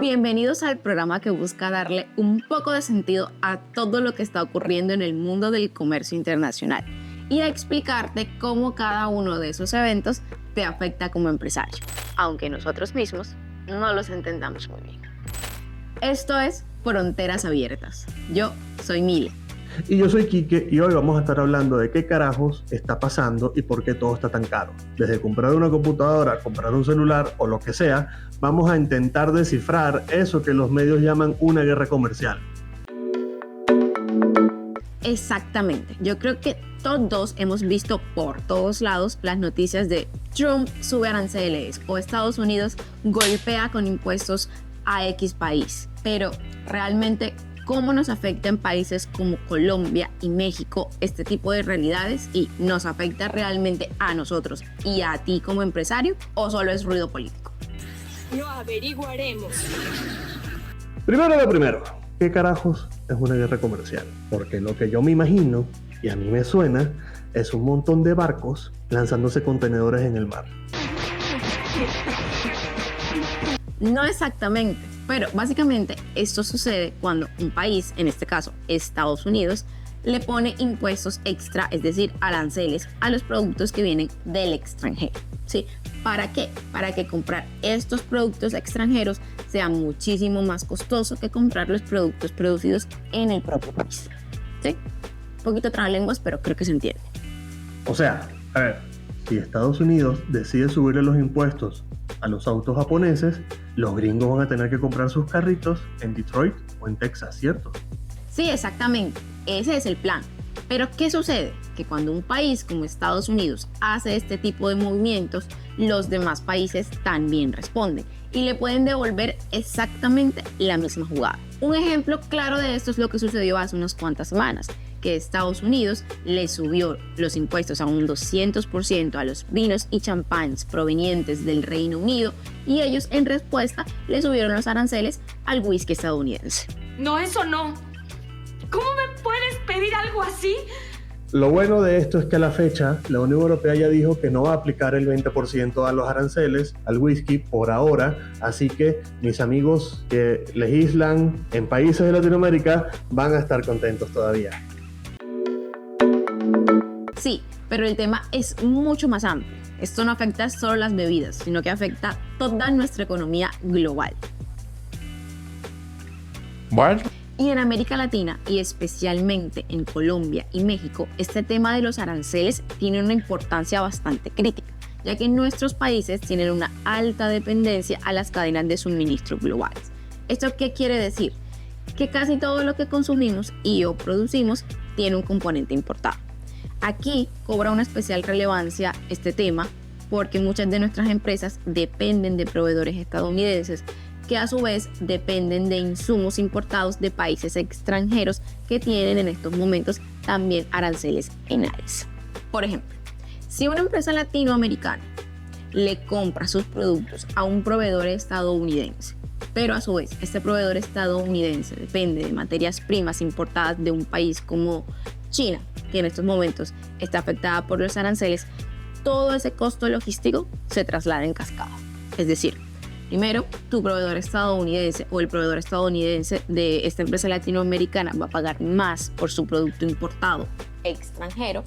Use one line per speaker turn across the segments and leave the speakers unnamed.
Bienvenidos al programa que busca darle un poco de sentido a todo lo que está ocurriendo en el mundo del comercio internacional y a explicarte cómo cada uno de esos eventos te afecta como empresario, aunque nosotros mismos no los entendamos muy bien. Esto es Fronteras Abiertas. Yo soy Mile.
Y yo soy Quique y hoy vamos a estar hablando de qué carajos está pasando y por qué todo está tan caro. Desde comprar una computadora, comprar un celular o lo que sea, vamos a intentar descifrar eso que los medios llaman una guerra comercial.
Exactamente. Yo creo que todos hemos visto por todos lados las noticias de Trump sube aranceles o Estados Unidos golpea con impuestos a X país. Pero realmente, ¿cómo nos afecta en países como Colombia y México este tipo de realidades? ¿Y nos afecta realmente a nosotros y a ti como empresario o solo es ruido político?
Lo averiguaremos.
Primero lo primero, ¿qué carajos es una guerra comercial? Porque lo que yo me imagino, y a mí me suena, es un montón de barcos lanzándose contenedores en el mar.
No exactamente, pero básicamente esto sucede cuando un país, en este caso Estados Unidos, le pone impuestos extra, es decir, aranceles a los productos que vienen del extranjero. ¿Sí? ¿Para qué? Para que comprar estos productos extranjeros sea muchísimo más costoso que comprar los productos producidos en el propio país. ¿Sí? Un poquito trabalenguas, pero creo que se entiende.
O sea, a ver, si Estados Unidos decide subirle los impuestos a los autos japoneses, los gringos van a tener que comprar sus carritos en Detroit o en Texas, ¿cierto?
Sí, exactamente. Ese es el plan. Pero ¿qué sucede? Que cuando un país como Estados Unidos hace este tipo de movimientos, los demás países también responden y le pueden devolver exactamente la misma jugada. Un ejemplo claro de esto es lo que sucedió hace unas cuantas semanas, que Estados Unidos le subió los impuestos a un 200% a los vinos y champáns provenientes del Reino Unido y ellos en respuesta le subieron los aranceles al whisky estadounidense.
No, eso no. ¿Cómo me puedes pedir algo así?
Lo bueno de esto es que a la fecha la Unión Europea ya dijo que no va a aplicar el 20% a los aranceles al whisky por ahora, así que mis amigos que legislan en países de Latinoamérica van a estar contentos todavía.
Sí, pero el tema es mucho más amplio. Esto no afecta solo las bebidas, sino que afecta toda nuestra economía global.
Bueno.
Y en América Latina, y especialmente en Colombia y México, este tema de los aranceles tiene una importancia bastante crítica, ya que nuestros países tienen una alta dependencia a las cadenas de suministro globales. ¿Esto qué quiere decir? Que casi todo lo que consumimos y o producimos tiene un componente importado. Aquí cobra una especial relevancia este tema porque muchas de nuestras empresas dependen de proveedores estadounidenses que a su vez dependen de insumos importados de países extranjeros que tienen en estos momentos también aranceles en alza. Por ejemplo, si una empresa latinoamericana le compra sus productos a un proveedor estadounidense, pero a su vez este proveedor estadounidense depende de materias primas importadas de un país como China, que en estos momentos está afectada por los aranceles, todo ese costo logístico se traslada en cascada. Es decir, primero, tu proveedor estadounidense o el proveedor estadounidense de esta empresa latinoamericana va a pagar más por su producto importado extranjero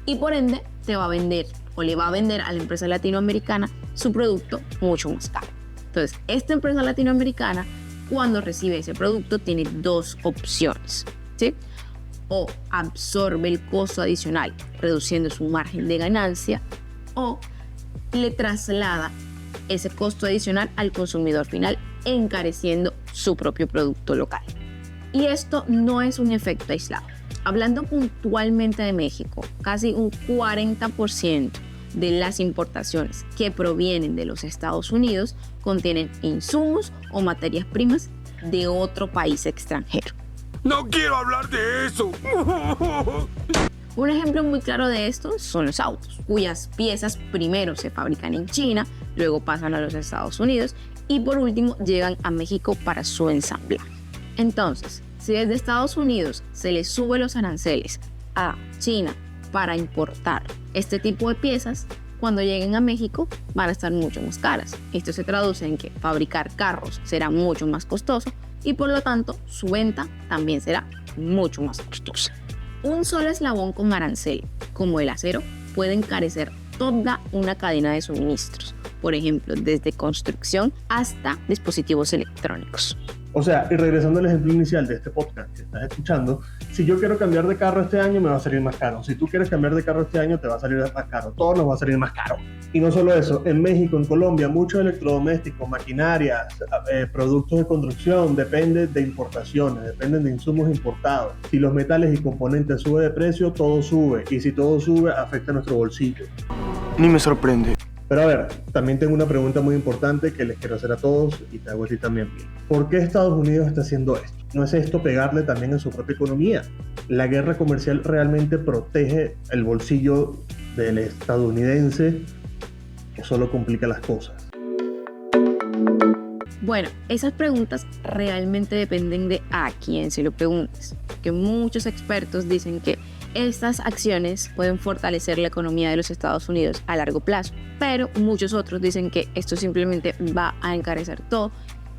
y por ende te va a vender o le va a vender a la empresa latinoamericana su producto mucho más caro. Entonces, esta empresa latinoamericana cuando recibe ese producto tiene dos opciones, ¿sí? O absorbe el costo adicional reduciendo su margen de ganancia o le traslada ese costo adicional al consumidor final encareciendo su propio producto local. Y esto no es un efecto aislado. Hablando puntualmente de México, casi un 40% de las importaciones que provienen de los Estados Unidos contienen insumos o materias primas de otro país extranjero.
¡No quiero hablar de eso!
Un ejemplo muy claro de esto son los autos, cuyas piezas primero se fabrican en China, luego pasan a los Estados Unidos y por último llegan a México para su ensamblaje. Entonces, si desde Estados Unidos se le sube los aranceles a China para importar este tipo de piezas, cuando lleguen a México van a estar mucho más caras. Esto se traduce en que fabricar carros será mucho más costoso y por lo tanto su venta también será mucho más costosa. Un solo eslabón con arancel, como el acero, puede encarecer toda una cadena de suministros, por ejemplo, desde construcción hasta dispositivos electrónicos.
O sea, y regresando al ejemplo inicial de este podcast que estás escuchando, si yo quiero cambiar de carro este año me va a salir más caro. Si tú quieres cambiar de carro este año te va a salir más caro. Todo nos va a salir más caro. Y no solo eso, en México, en Colombia, muchos electrodomésticos, maquinarias, productos de construcción dependen de importaciones, dependen de insumos importados. Si los metales y componentes suben de precio, todo sube. Y si todo sube, afecta a nuestro bolsillo.
Ni me sorprende.
Pero a ver, también tengo una pregunta muy importante que les quiero hacer a todos y te hago a ti también. ¿Por qué Estados Unidos está haciendo esto? ¿No es esto pegarle también a su propia economía? ¿La guerra comercial realmente protege el bolsillo del estadounidense o solo complica las cosas?
Bueno, esas preguntas realmente dependen de a quién se lo preguntes, porque muchos expertos dicen que estas acciones pueden fortalecer la economía de los Estados Unidos a largo plazo, pero muchos otros dicen que esto simplemente va a encarecer todo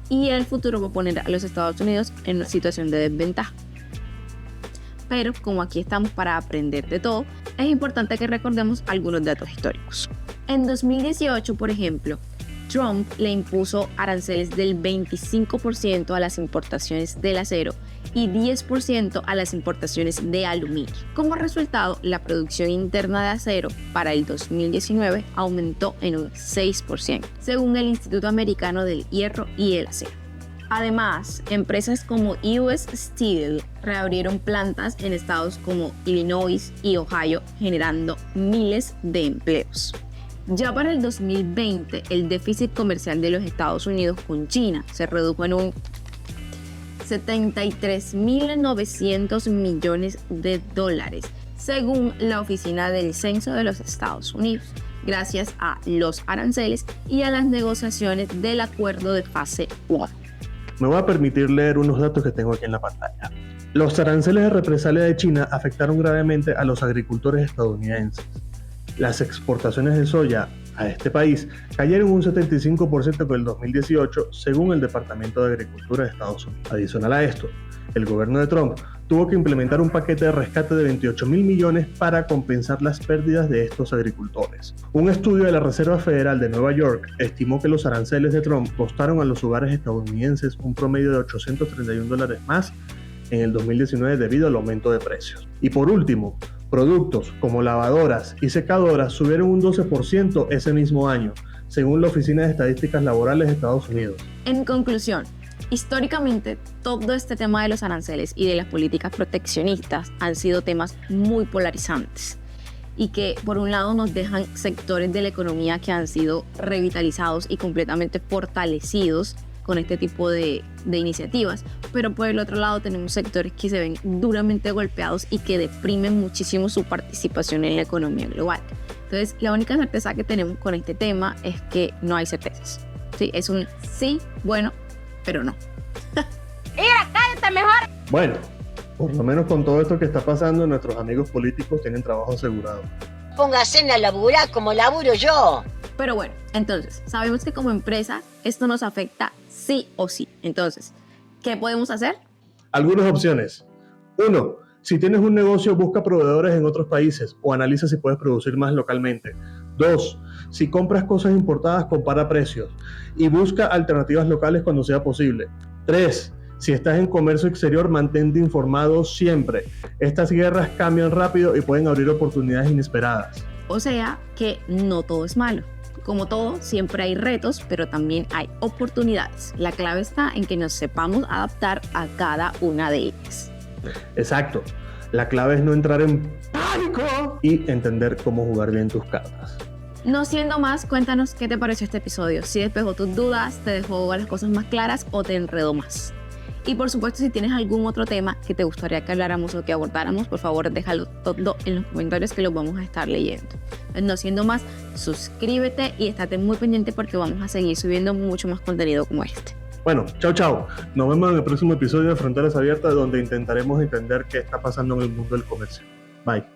y en el futuro va a poner a los Estados Unidos en una situación de desventaja. Pero como aquí estamos para aprender de todo, es importante que recordemos algunos datos históricos. En 2018, por ejemplo, Trump le impuso aranceles del 25% a las importaciones del acero y 10% a las importaciones de aluminio. Como resultado, la producción interna de acero para el 2019 aumentó en un 6%, según el Instituto Americano del Hierro y el Acero. Además, empresas como US Steel reabrieron plantas en estados como Illinois y Ohio, generando miles de empleos. Ya para el 2020, el déficit comercial de los Estados Unidos con China se redujo en un 73.900 millones de dólares, según la Oficina del Censo de los Estados Unidos, gracias a los aranceles y a las negociaciones del acuerdo de fase 1.
Me voy a permitir leer unos datos que tengo aquí en la pantalla. Los aranceles de represalia de China afectaron gravemente a los agricultores estadounidenses. Las exportaciones de soya a este país cayeron un 75% por el 2018, según el Departamento de Agricultura de Estados Unidos. Adicional a esto, el gobierno de Trump tuvo que implementar un paquete de rescate de 28.000 millones para compensar las pérdidas de estos agricultores. Un estudio de la Reserva Federal de Nueva York estimó que los aranceles de Trump costaron a los hogares estadounidenses un promedio de $831 más en el 2019 debido al aumento de precios. Y por último, productos como lavadoras y secadoras subieron un 12% ese mismo año, según la Oficina de Estadísticas Laborales de Estados Unidos.
En conclusión, históricamente todo este tema de los aranceles y de las políticas proteccionistas han sido temas muy polarizantes y que por un lado nos dejan sectores de la economía que han sido revitalizados y completamente fortalecidos con este tipo de iniciativas, pero por el otro lado tenemos sectores que se ven duramente golpeados y que deprimen muchísimo su participación en la economía global. Entonces, la única certeza que tenemos con este tema es que no hay certezas. Sí, es un sí, bueno, pero no.
Mira, cállate mejor.
Bueno, por lo menos con todo esto que está pasando, nuestros amigos políticos tienen trabajo asegurado.
Póngase a laburar como laburo yo.
Pero bueno, entonces, sabemos que como empresa esto nos afecta sí o sí. Entonces, ¿qué podemos hacer?
Algunas opciones. 1. Si tienes un negocio, busca proveedores en otros países o analiza si puedes producir más localmente. 2. Si compras cosas importadas, compara precios y busca alternativas locales cuando sea posible. 3. Si estás en comercio exterior, mantente informado siempre. Estas guerras cambian rápido y pueden abrir oportunidades inesperadas.
O sea, que no todo es malo. Como todo, siempre hay retos, pero también hay oportunidades. La clave está en que nos sepamos adaptar a cada una de ellas.
Exacto. La clave es no entrar en pánico y entender cómo jugar bien tus cartas.
No siendo más, cuéntanos qué te pareció este episodio. Si despejó tus dudas, te dejó las cosas más claras o te enredó más. Y por supuesto, si tienes algún otro tema que te gustaría que habláramos o que abordáramos, por favor déjalo todo en los comentarios que los vamos a estar leyendo. No siendo más, suscríbete y estate muy pendiente porque vamos a seguir subiendo mucho más contenido como este.
Bueno, chao. Nos vemos en el próximo episodio de Fronteras Abiertas, donde intentaremos entender qué está pasando en el mundo del comercio. Bye.